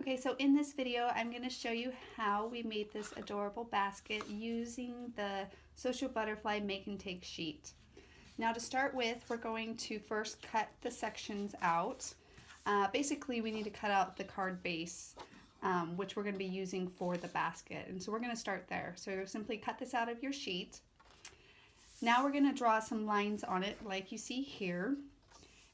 Okay, so in this video, I'm going to show you how we made this adorable basket using the Social Butterfly Make and Take sheet. Now to start with, we're going to first cut the sections out. Basically, we need to cut out the card base, which we're going to be using for the basket. And so we're going to start there. So simply cut this out of your sheet. Now we're going to draw some lines on it like you see here.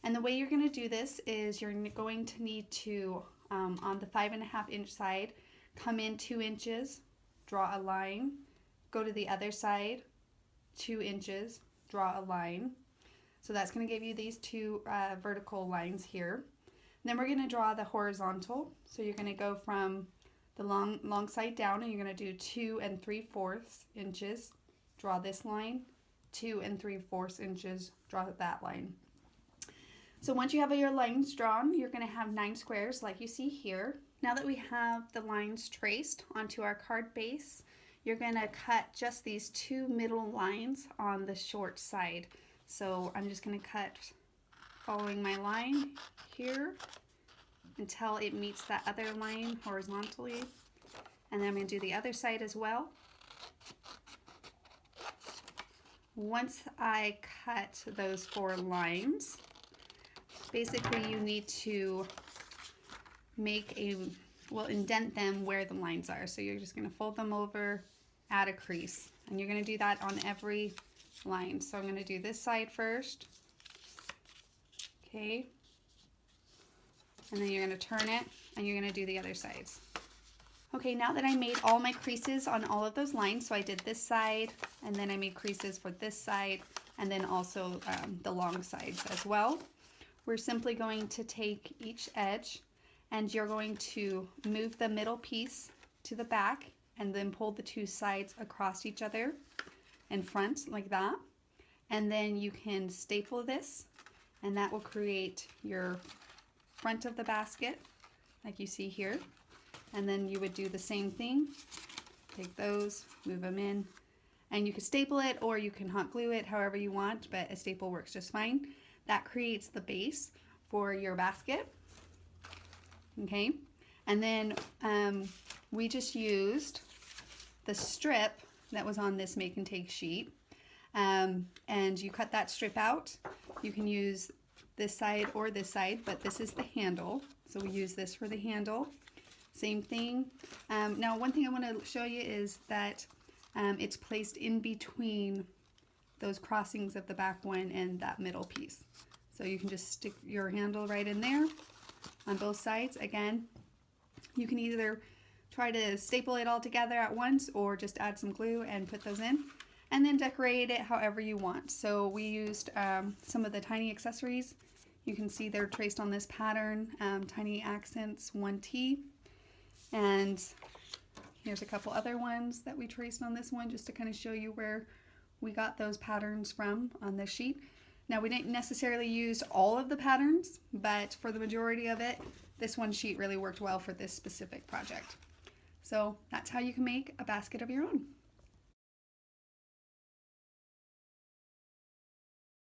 And the way you're going to do this is you're going to need to, on the 5.5 inch side, come in 2 inches, draw a line, go to the other side, 2 inches, draw a line. So that's going to give you these two vertical lines here. And then we're going to draw the horizontal. So you're going to go from the long side down and you're going to do 2 3/4 inches, draw this line, 2 3/4 inches, draw that line. So once you have your lines drawn, you're going to have 9 squares like you see here. Now that we have the lines traced onto our card base, you're going to cut just these 2 middle lines on the short side. So I'm just going to cut following my line here until it meets that other line horizontally. And then I'm going to do the other side as well. Once I cut those 4 lines, basically you need to indent them where the lines are. So you're just going to fold them over, add a crease, and you're going to do that on every line. So I'm going to do this side first, okay, and then you're going to turn it and you're going to do the other sides. Okay, now that I made all my creases on all of those lines, so I did this side and then I made creases for this side and then also the long sides as well. We're simply going to take each edge and you're going to move the middle piece to the back and then pull the 2 sides across each other in front like that. And then you can staple this and that will create your front of the basket like you see here. And then you would do the same thing. Take those, move them in, and you can staple it or you can hot glue it however you want, but a staple works just fine. That creates the base for your basket. Okay, and then we just used the strip that was on this make and take sheet, and you cut that strip out. You can use this side or this side, but this is the handle, so we use this for the handle. Same thing. Now one thing I want to show you is that it's placed in between those crossings of the back one and that middle piece. So you can just stick your handle right in there on both sides. Again, you can either try to staple it all together at once or just add some glue and put those in and then decorate it however you want. So we used some of the tiny accessories. You can see they're traced on this pattern, tiny accents 1T, and here's a couple other ones that we traced on this one just to kind of show you where we got those patterns from on this sheet. Now we didn't necessarily use all of the patterns, but for the majority of it, this one sheet really worked well for this specific project. So that's how you can make a basket of your own.